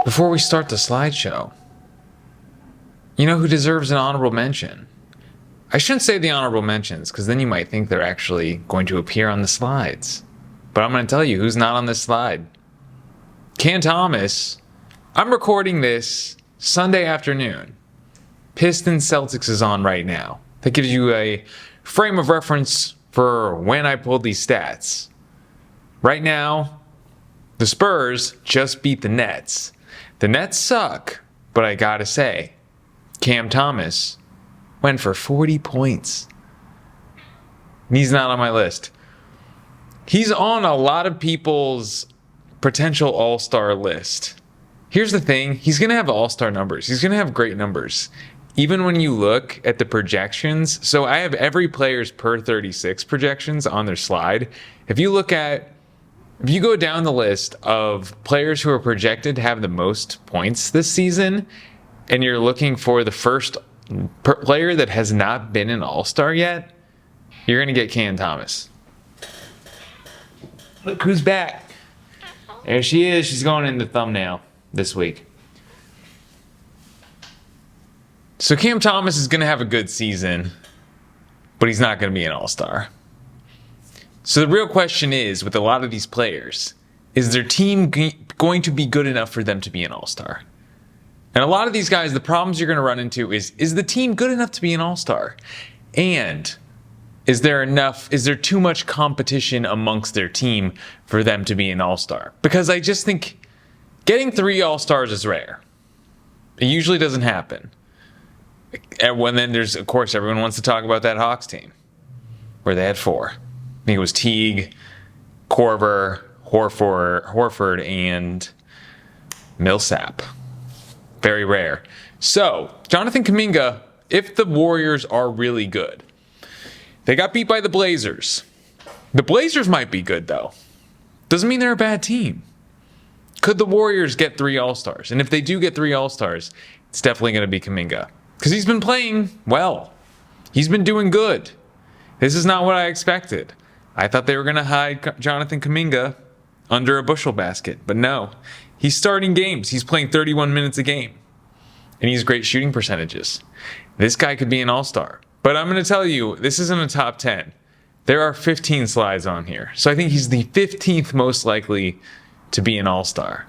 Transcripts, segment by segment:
Before we start the slideshow, you know who deserves an honorable mention? I shouldn't say the honorable mentions, because then you might think they're actually going to appear on the slides. But I'm going to tell you who's not on this slide. Cam Thomas. I'm recording this Sunday afternoon. Pistons Celtics is on right now. That gives you a frame of reference for when I pulled these stats. Right now, the Spurs just beat the Nets. The Nets suck, but I gotta say, Cam Thomas went for 40 points. He's not on my list. He's on a lot of people's potential all-star list. Here's the thing. He's going to have all-star numbers. He's going to have great numbers. Even when you look at the projections. So I have every player's per 36 projections on their slide. If you go down the list of players who are projected to have the most points this season, and you're looking for the first player that has not been an all-star yet, you're going to get Cam Thomas. Look who's back. There she is. She's going in the thumbnail this week. So Cam Thomas is going to have a good season, but he's not going to be an all-star. So the real question is, with a lot of these players, is their team going to be good enough for them to be an all-star? And a lot of these guys, the problems you're going to run into is the team good enough to be an all-star? And is there too much competition amongst their team for them to be an all-star? Because I just think getting 3 all-stars is rare. It usually doesn't happen. And then there's, of course, everyone wants to talk about that Hawks team where they had 4. I think it was Teague, Korver, Horford, and Millsap. Very rare. So, Jonathan Kaminga, if the Warriors are really good, they got beat by the Blazers. The Blazers might be good, though. Doesn't mean they're a bad team. Could the Warriors get 3 All-Stars? And if they do get 3 All-Stars, it's definitely going to be Kaminga. Because he's been playing well. He's been doing good. This is not what I expected. I thought they were going to hide Jonathan Kaminga under a bushel basket. But no. He's starting games. He's playing 31 minutes a game. And he has great shooting percentages. This guy could be an all-star. But I'm going to tell you, this isn't a top 10. There are 15 slides on here. So I think he's the 15th most likely to be an all-star.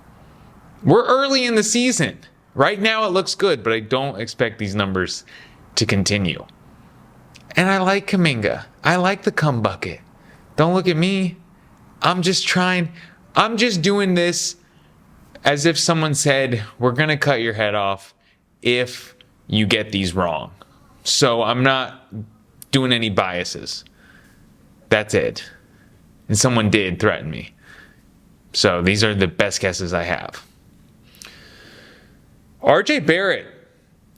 We're early in the season. Right now it looks good, but I don't expect these numbers to continue. And I like Kaminga. I like the cum bucket. Don't look at me. I'm just doing this as if someone said, we're going to cut your head off if you get these wrong. So I'm not doing any biases. That's it. And someone did threaten me. So these are the best guesses I have. RJ Barrett.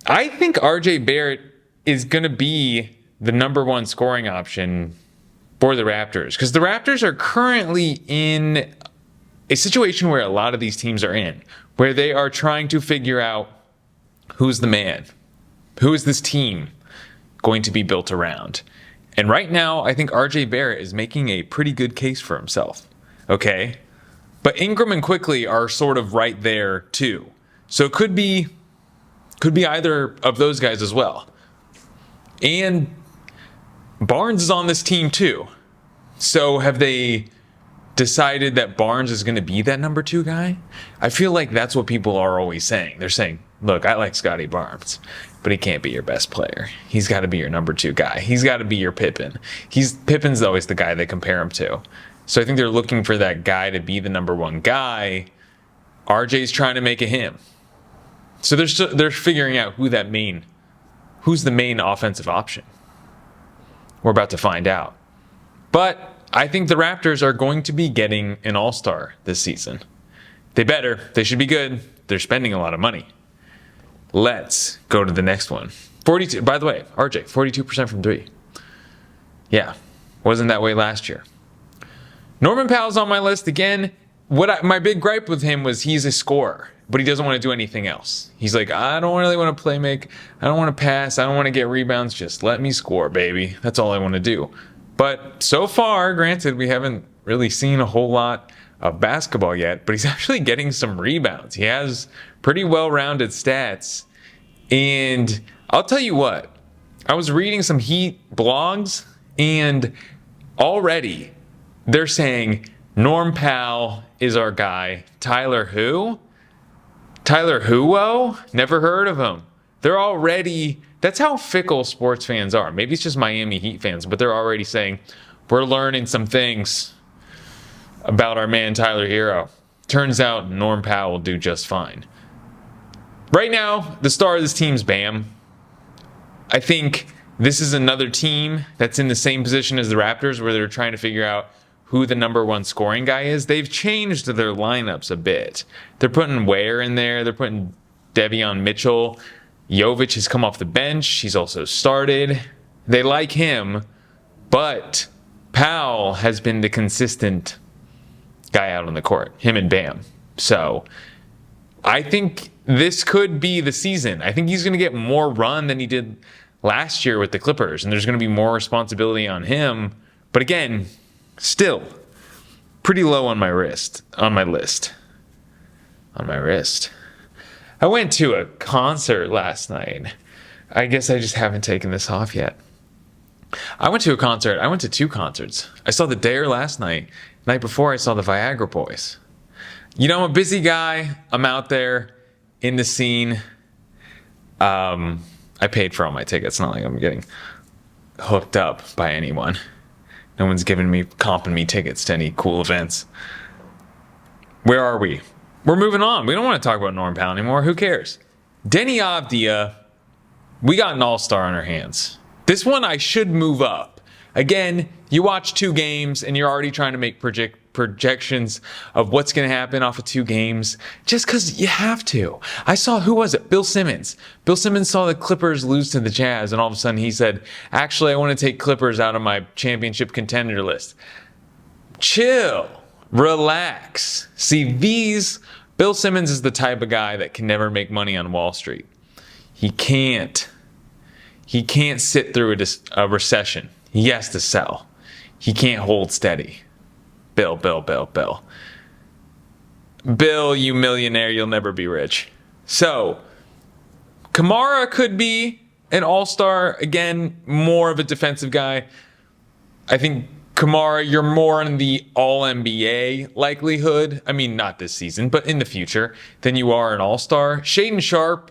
I think RJ Barrett is going to be the number 1 scoring option for the Raptors. Because the Raptors are currently in a situation where a lot of these teams are in, where they are trying to figure out who's the man. Who is this team going to be built around? And right now, I think RJ Barrett is making a pretty good case for himself. Okay? But Ingram and Quickly are sort of right there too. So it could be either of those guys as well. And Barnes is on this team too. So have they decided that Barnes is going to be that number 2 guy? I feel like that's what people are always saying. They're saying, look, I like Scotty Barnes, but he can't be your best player. He's got to be your number 2 guy. He's got to be your Pippen. Pippen's always the guy they compare him to. So I think they're looking for that guy to be the number 1 guy. RJ's trying to make it him. So they're figuring out who's the main offensive option. We're about to find out. But I think the Raptors are going to be getting an all-star this season. They better. They should be good. They're spending a lot of money. Let's go to the next one. 42. By the way, RJ, 42% from 3. Yeah, wasn't that way last year. Norman Powell's on my list again. My big gripe with him was he's a scorer, but he doesn't want to do anything else. He's like, I don't really want to play make. I don't want to pass. I don't want to get rebounds. Just let me score, baby. That's all I want to do. But so far, granted, we haven't really seen a whole lot of basketball yet, but he's actually getting some rebounds. He has pretty well-rounded stats. And I'll tell you what, I was reading some Heat blogs, and already they're saying Norm Powell is our guy. Tyler who? Tyler Huo? Never heard of him. They're already, that's how fickle sports fans are. Maybe it's just Miami Heat fans, but they're already saying, we're learning some things about our man Tyler Hero. Turns out Norm Powell will do just fine. Right now, the star of this team's Bam. I think this is another team that's in the same position as the Raptors, where they're trying to figure out who the number one scoring guy is. They've changed their lineups a bit. They're putting Ware in there. They're putting Devion Mitchell. Jovic has come off the bench. He's also started. They like him, but Powell has been the consistent guy out on the court, him and Bam. So I think this could be the season. I think he's going to get more run than he did last year with the Clippers, and there's going to be more responsibility on him. But again, still pretty low on my wrist, on my list. On my wrist. I went to a concert last night. I guess I just haven't taken this off yet. I went to a concert. I went to 2 concerts. I saw The Dare last night. Night before, I saw the Viagra Boys. You know, I'm a busy guy. I'm out there in the scene. I paid for all my tickets. It's not like I'm getting hooked up by anyone. No one's comping me tickets to any cool events. Where are we? We're moving on. We don't want to talk about Norm Powell anymore. Who cares? Deni Avdija, we got an all-star on our hands. This one I should move up. Again, you watch 2 games and you're already trying to make projections of what's going to happen off of 2 games just because you have to. I saw, who was it? Bill Simmons. Bill Simmons saw the Clippers lose to the Jazz, and all of a sudden he said, actually, I want to take Clippers out of my championship contender list. Chill. Relax. See, Bill Simmons is the type of guy that can never make money on Wall Street. He can't sit through a recession. He has to sell. He can't hold steady. Bill. Bill, you millionaire, you'll never be rich. So, Kamara could be an all-star. Again, more of a defensive guy. I think Kamara, you're more in the all-NBA likelihood. I mean, not this season, but in the future, than you are an all-star. Shaedon Sharpe,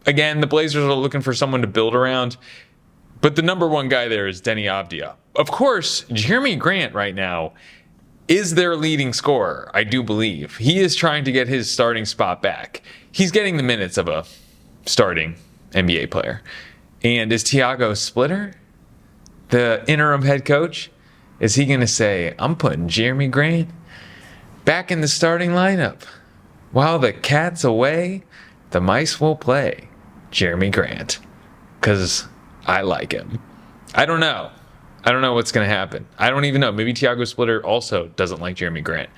again, the Blazers are looking for someone to build around. But the number one guy there is Deni Avdija. Of course, Jeremy Grant right now is their leading scorer, I do believe. He is trying to get his starting spot back. He's getting the minutes of a starting NBA player. And is Thiago Splitter, the interim head coach, is he going to say, I'm putting Jeremy Grant back in the starting lineup? While the cat's away, the mice will play Jeremy Grant. Because I like him. I don't know what's going to happen. I don't even know. Maybe Thiago Splitter also doesn't like Jeremy Grant.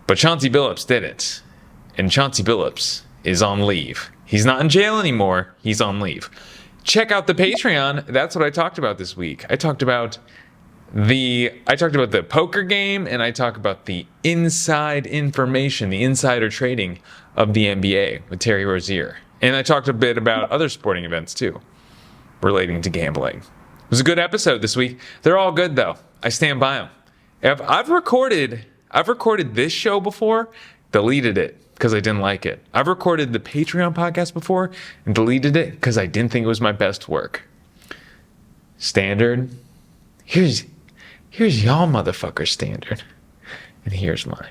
But Chauncey Billups didn't. And Chauncey Billups is on leave. He's not in jail anymore. He's on leave. Check out the Patreon. That's what I talked about this week. I talked about the poker game, and I talked about the inside information, the insider trading of the NBA with Terry Rozier. And I talked a bit about other sporting events too, relating to gambling. It was a good episode this week. They're all good though. I stand by them. I've recorded this show before, deleted it because I didn't like it. I've recorded the Patreon podcast before and deleted it because I didn't think it was my best work. Standard. Here's y'all motherfuckers standard. And here's mine.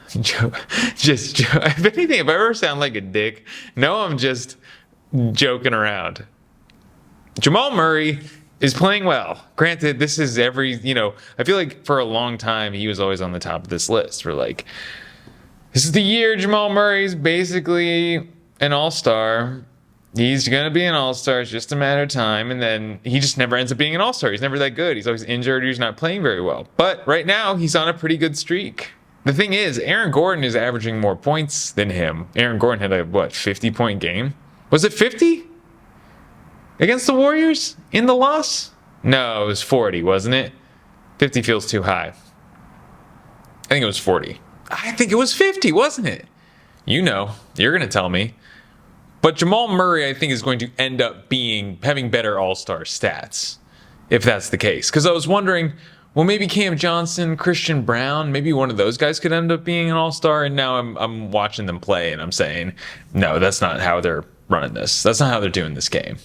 Just joke. If anything, if I ever sound like a dick, no, I'm just joking around. Jamal Murray is playing well. Granted, this is I feel like for a long time he was always on the top of this list. We're like, this is the year Jamal Murray's basically an all-star. He's going to be an all-star. It's just a matter of time. And then he just never ends up being an all-star. He's never that good. He's always injured or he's not playing very well. But right now, he's on a pretty good streak. The thing is, Aaron Gordon is averaging more points than him. Aaron Gordon had a, 50-point game? Was it 50? Against the Warriors? In the loss? No, it was 40, wasn't it? 50 feels too high. think it was 40. I think it was 50, wasn't it? You know, you're going to tell me. But Jamal Murray, I think, is going to end up having better all-star stats, if that's the case. Because I was wondering, well, maybe Cam Johnson, Christian Brown, maybe one of those guys could end up being an all-star. And now I'm watching them play, and I'm saying, no, that's not how they're running this. That's not how they're doing this game.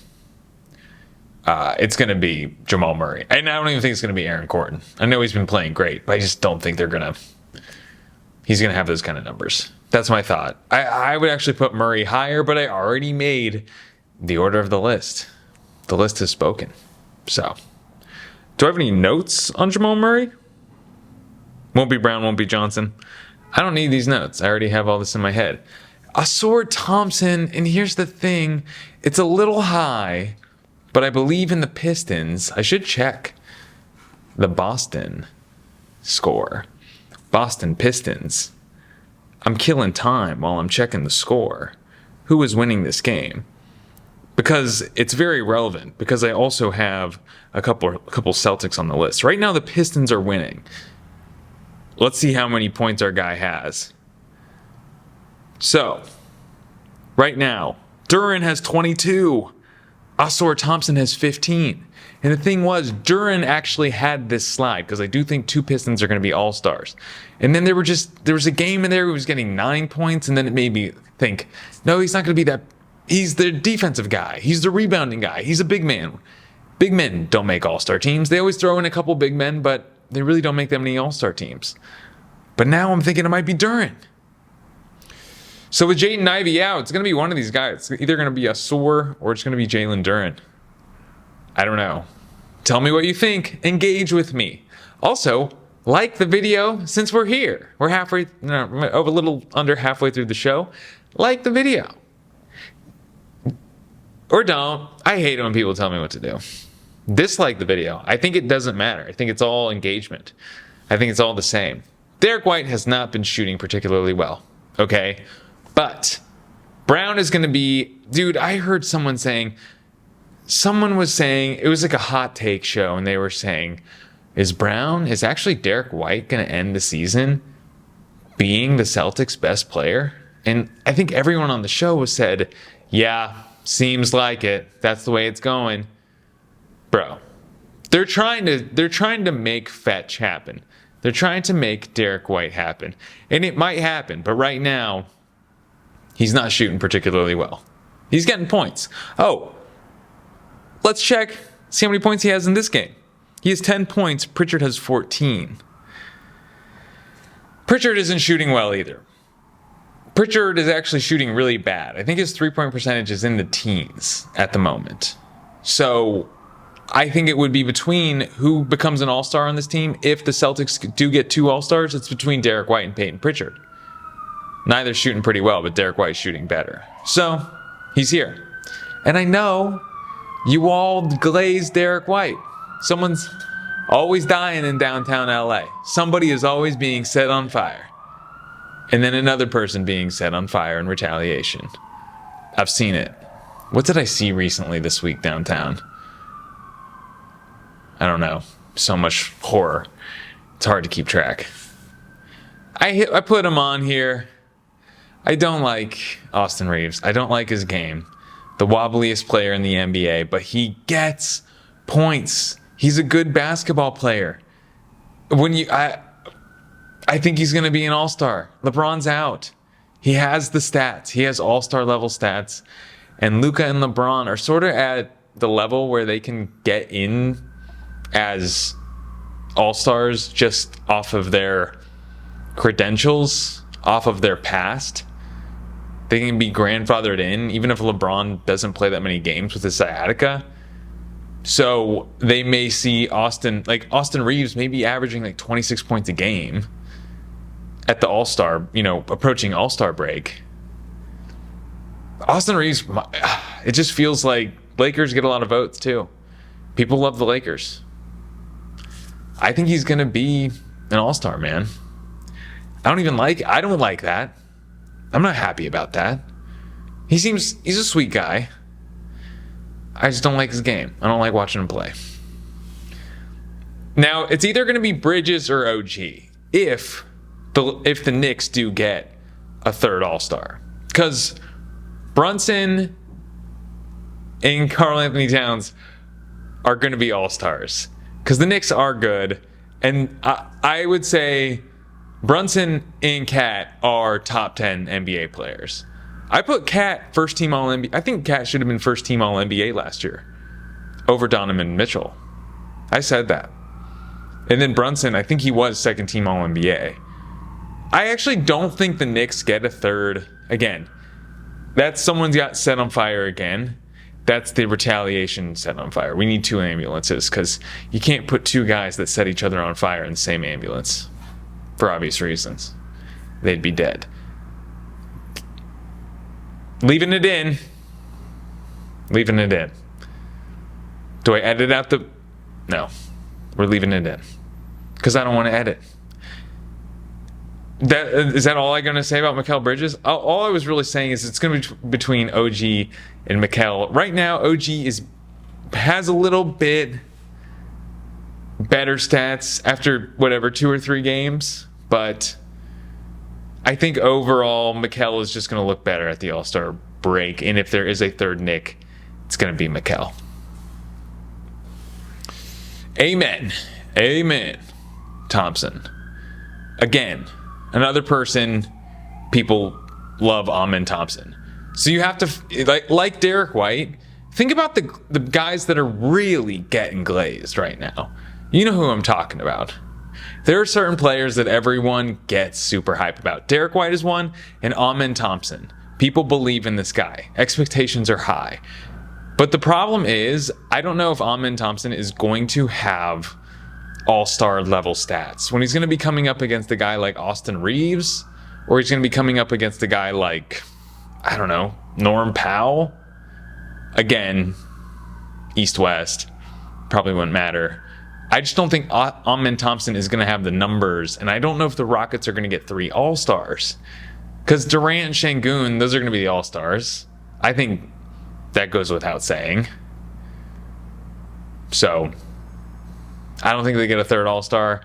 It's going to be Jamal Murray. And I don't even think it's going to be Aaron Gordon. I know he's been playing great, but I just don't think he's going to have those kind of numbers. That's my thought. I would actually put Murray higher, but I already made the order of the list. The list has spoken. So, do I have any notes on Jamal Murray? Won't be Brown, won't be Johnson. I don't need these notes. I already have all this in my head. Ausar Thompson, and here's the thing. It's a little high, but I believe in the Pistons. I should check the Boston score. Boston Pistons. I'm killing time while I'm checking the score. Who is winning this game? Because it's very relevant. Because I also have a couple Celtics on the list. Right now, the Pistons are winning. Let's see how many points our guy has. So, right now, Duren has 22. Ausar Thompson has 15. And the thing was, Duren actually had this slide, because I do think 2 Pistons are going to be all-stars. And then there was a game in there where he was getting 9 points, and then it made me think, no, he's not going to be that. He's the defensive guy. He's the rebounding guy. He's a big man. Big men don't make all-star teams. They always throw in a couple big men, but they really don't make that many all-star teams. But now I'm thinking it might be Duren. So with Jaden Ivey out, it's going to be one of these guys. It's either going to be Ausar or it's going to be Jalen Duren. I don't know. Tell me what you think. Engage with me. Also, like the video since we're here. We're a little under halfway through the show. Like the video. Or don't. I hate it when people tell me what to do. Dislike the video. I think it doesn't matter. I think it's all engagement. I think it's all the same. Derek White has not been shooting particularly well. Okay? But Brown is going to be... Dude, I heard someone was saying, it was like a hot take show, and they were saying, is actually Derek White going to end the season being the Celtics' best player? And I think everyone on the show said, yeah, seems like it. That's the way it's going. Bro, they're trying to make fetch happen. They're trying to make Derek White happen. And it might happen, but right now, he's not shooting particularly well. He's getting points. Oh, let's check, see how many points he has in this game. He has 10 points. Pritchard has 14. Pritchard isn't shooting well either. Pritchard is actually shooting really bad. I think his three-point percentage is in the teens at the moment. So I think it would be between who becomes an all-star on this team. If the Celtics do get 2 all-stars, it's between Derek White and Peyton Pritchard. Neither shooting pretty well, but Derek White's shooting better. So he's here. And I know you all glaze Derek White. Someone's always dying in downtown LA. Somebody is always being set on fire. And then another person being set on fire in retaliation. I've seen it. What did I see recently this week downtown? I don't know. So much horror. It's hard to keep track. I put him on here. I don't like Austin Reaves. I don't like his game. The wobbliest player in the NBA, but he gets points. He's a good basketball player. I think he's going to be an all-star. LeBron's out. He has the stats. He has all-star level stats. And Luka and LeBron are sort of at the level where they can get in as all-stars just off of their credentials, off of their past. They can be grandfathered in, even if LeBron doesn't play that many games with his sciatica. So they may see Austin Reaves maybe averaging like 26 points a game at the All-Star, approaching All-Star break. Austin Reaves, it just feels like Lakers get a lot of votes too. People love the Lakers. I think he's going to be an All-Star, man. I don't like that. I'm not happy about that. He's a sweet guy. I just don't like his game. I don't like watching him play. Now, it's either going to be Bridges or OG if if the Knicks do get a third All-Star. Because Brunson and Karl Anthony Towns are going to be All-Stars. Because the Knicks are good. And I would say Brunson and Cat are top 10 NBA players. I put Cat first team All-NBA. I think Cat should have been first team All-NBA last year over Donovan Mitchell. I said that. And then Brunson, I think he was second team All-NBA. I actually don't think the Knicks get a third. Again, that's someone's got set on fire again. That's the retaliation set on fire. We need 2 ambulances because you can't put 2 guys that set each other on fire in the same ambulance for obvious reasons. They'd be dead. Leaving it in. Leaving it in. Do I edit out the... No. We're leaving it in. Because I don't want to edit. Is that all I'm going to say about Mikal Bridges? All I was really saying is it's going to be between OG and Mikal. Right now, OG has a little bit better stats after, 2 or 3 games. But I think overall, Mikal is just going to look better at the All-Star break. And if there is a third Knick, it's going to be Mikal. Amen. Amen. Thompson. Again, another person people love Amen Thompson. So you have to, like Derek White, think about the guys that are really getting glazed right now. You know who I'm talking about. There are certain players that everyone gets super hype about. Derek White is one, and Amen Thompson. People believe in this guy. Expectations are high. But the problem is, I don't know if Amen Thompson is going to have all-star level stats when he's going to be coming up against a guy like Austin Reaves, or he's going to be coming up against a guy like, I don't know, Norm Powell. Again, East-West, probably wouldn't matter. I just don't think Amen Thompson is going to have the numbers, and I don't know if the Rockets are going to get 3 all-stars. Because Durant and Şengün, those are going to be the all-stars. I think that goes without saying. So I don't think they get a third All-Star.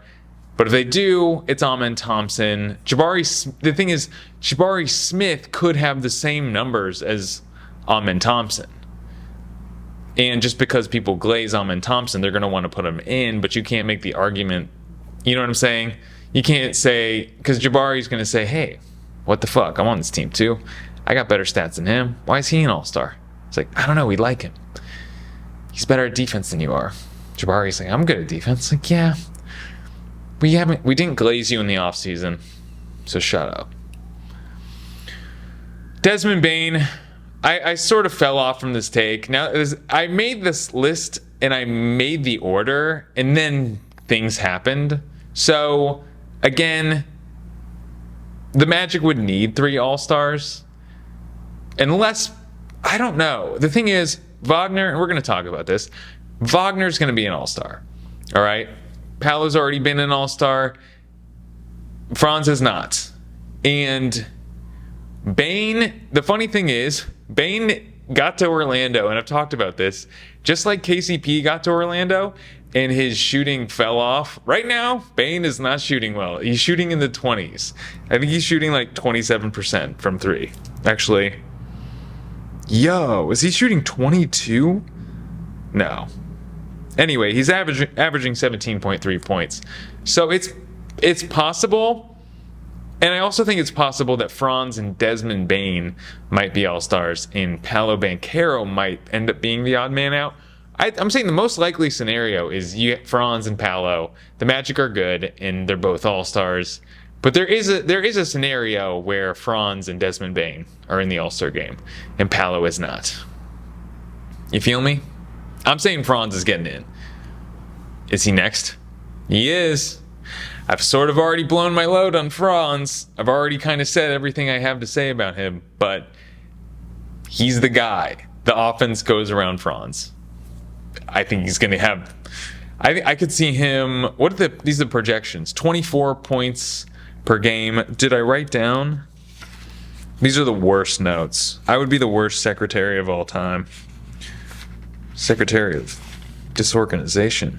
But if they do, it's Amen Thompson. The thing is, Jabari Smith could have the same numbers as Amen Thompson. And just because people glaze Amen Thompson, they're going to want to put him in, but you can't make the argument. You know what I'm saying? You can't say, because Jabari's going to say, hey, what the fuck? I'm on this team too. I got better stats than him. Why is he an All-Star? It's like, I don't know. We like him. He's better at defense than you are. Jabari's like, I'm good at defense. Like, yeah. We didn't glaze you in the offseason, so shut up. Desmond Bane, I sort of fell off from this take. Now, I made this list, and I made the order, and then things happened. So, again, the Magic would need 3 All-Stars. Unless, I don't know. The thing is, Wagner, and we're going to talk about this, Wagner's going to be an All-Star. All right? Powell's already been an All-Star. Franz has not. And Bane, the funny thing is, Bane got to Orlando, and I've talked about this, just like KCP got to Orlando, and his shooting fell off. Right now, Bane is not shooting well. He's shooting in the 20s. I think he's shooting like 27% from 3. Actually, yo, is he shooting 22? No. Anyway, he's averaging 17.3 points. So it's possible. And I also think it's possible that Franz and Desmond Bane might be All-Stars, and Paolo Banchero might end up being the odd man out. I'm saying the most likely scenario is you get Franz and Paolo. The Magic are good, and they're both All-Stars. But there is a scenario where Franz and Desmond Bane are in the All-Star game, and Paolo is not. You feel me? I'm saying Franz is getting in. Is he next? He is. I've sort of already blown my load on Franz. I've already kind of said everything I have to say about him, but he's the guy. The offense goes around Franz. I think he's going to have... I could see him... These are the projections. 24 points per game. Did I write down? These are the worst notes. I would be the worst secretary of all time. Secretary of disorganization.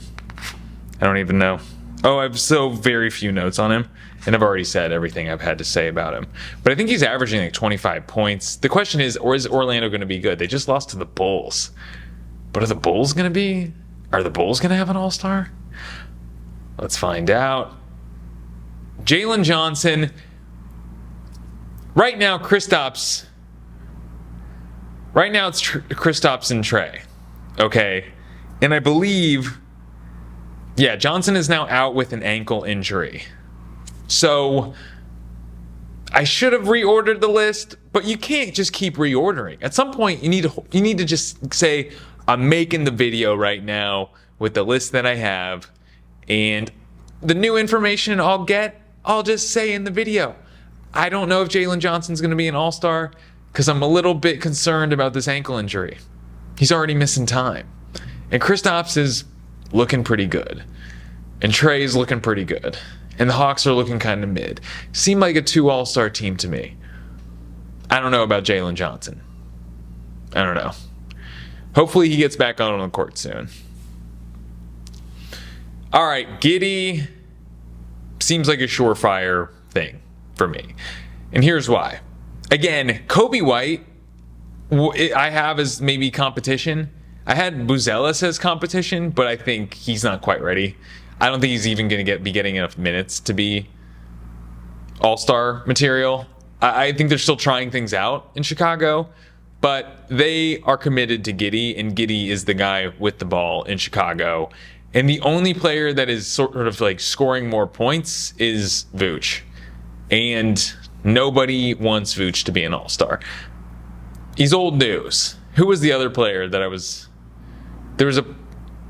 I don't even know. Oh, I have so very few notes on him, and I've already said everything I've had to say about him. But I think he's averaging like 25 points. The question is Orlando going to be good? They just lost to the Bulls. But are the Bulls going to be? Are the Bulls going to have an all-star? Let's find out. Jalen Johnson. Right now, Kristaps. Right now, it's Kristaps and Trae. Okay. And I believe... Yeah, Johnson is now out with an ankle injury. So I should have reordered the list, but you can't just keep reordering. At some point, you need to just say, I'm making the video right now with the list that I have, and the new information I'll get, I'll just say in the video. I don't know if Jalen Johnson's going to be an all-star because I'm a little bit concerned about this ankle injury. He's already missing time. And Kristaps is looking pretty good. And Trae's looking pretty good. And the Hawks are looking kind of mid. Seem like a 2 all-star team to me. I don't know about Jalen Johnson. I don't know. Hopefully he gets back on the court soon. All right, Giddey seems like a surefire thing for me. And here's why. Again, Kobe White, I have as maybe competition. I had Buzelis as competition, but I think he's not quite ready. I don't think he's even going to be getting enough minutes to be all-star material. I think they're still trying things out in Chicago, but they are committed to Giddey, and Giddey is the guy with the ball in Chicago. And the only player that is sort of like scoring more points is Vooch. And nobody wants Vooch to be an all-star. He's old news. Who was the other player that there was a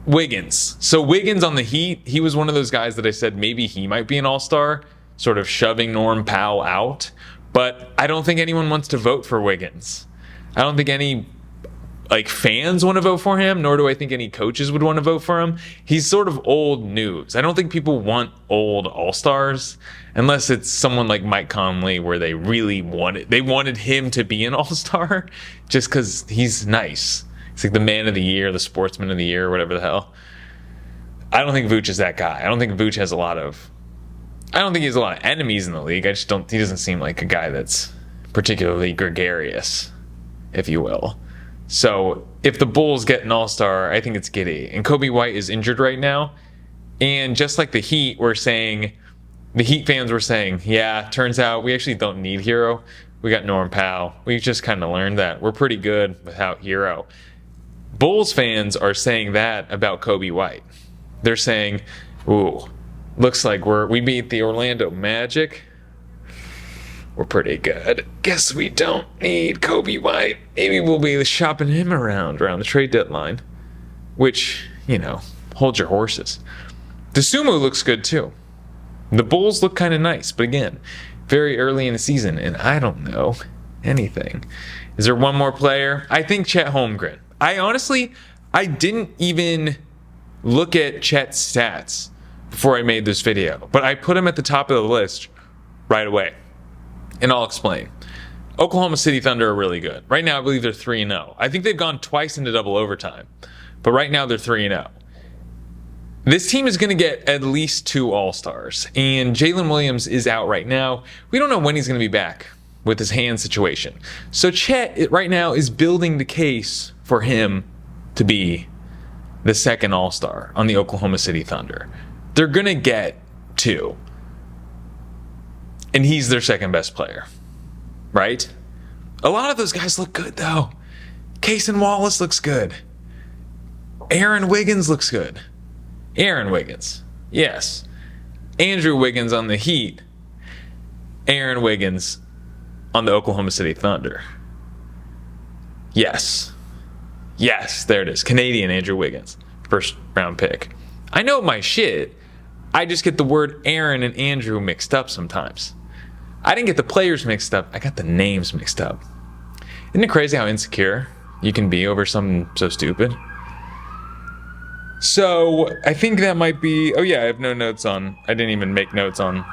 Wiggins. So Wiggins on the Heat, he was one of those guys that I said maybe he might be an all-star, sort of shoving Norm Powell out. But I don't think anyone wants to vote for Wiggins. I don't think any fans want to vote for him, nor do I think any coaches would want to vote for him. He's sort of old news. I don't think people want old all-stars unless it's someone like Mike Conley where they really wanted him to be an all-star just because he's nice. He's like the man of the year, the sportsman of the year, whatever the hell. I don't think Vooch is that guy. I don't think Vooch has I don't think he has a lot of enemies in the league. He doesn't seem like a guy that's particularly gregarious, if you will. So if the Bulls get an all-star, I think it's Giddey. And Kobe White is injured right now. And just like the Heat the Heat fans were saying, yeah, turns out we actually don't need Hero. We got Norm Powell. We just kind of learned that. We're pretty good without Hero. Bulls fans are saying that about Kobe White. They're saying, ooh, looks like we beat the Orlando Magic. We're pretty good. Guess we don't need Kobe White. Maybe we'll be shopping him around the trade deadline. Which, hold your horses. DeSumo looks good too. The Bulls look kind of nice, but again, very early in the season, and I don't know anything. Is there one more player? I think Chet Holmgren. I didn't even look at Chet's stats before I made this video, but I put him at the top of the list right away. And I'll explain. Oklahoma City Thunder are really good. Right now, I believe they're 3-0. I think they've gone twice into double overtime, but right now they're 3-0. This team is going to get at least 2 all-stars, and Jalen Williams is out right now. We don't know when he's going to be back with his hand situation. So Chet right now is building the case for him to be the second all-star on the Oklahoma City Thunder. They're going to get 2. And he's their second best player, right? A lot of those guys look good, though. Cason Wallace looks good. Aaron Wiggins looks good. Aaron Wiggins, yes. Andrew Wiggins on the Heat. Aaron Wiggins on the Oklahoma City Thunder. Yes. Yes, there it is. Canadian Andrew Wiggins, first round pick. I know my shit. I just get the word Aaron and Andrew mixed up sometimes. I didn't get the players mixed up. I got the names mixed up. Isn't it crazy how insecure you can be over something so stupid? So I think that might be. Oh yeah, I have no notes on. I didn't even make notes on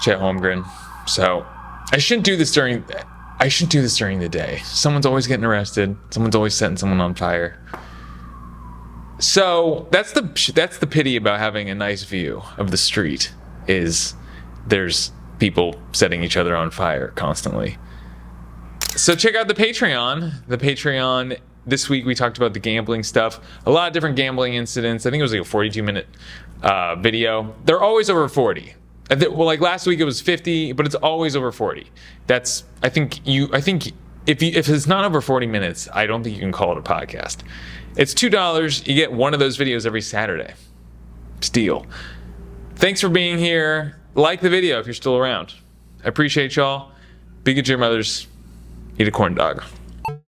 Chet Holmgren. So I shouldn't do this during the day. Someone's always getting arrested. Someone's always setting someone on fire. So that's the pity about having a nice view of the street, is there's people setting each other on fire constantly. So check out the Patreon. The Patreon, this week we talked about the gambling stuff. A lot of different gambling incidents. I think it was like a 42-minute video. They're always over 40. Well, like last week it was 50, but it's always over 40. I think if it's not over 40 minutes, I don't think you can call it a podcast. It's $2. You get one of those videos every Saturday. Steal. Thanks for being here. Like the video if you're still around. I appreciate y'all. Be good to your mothers. Eat a corn dog.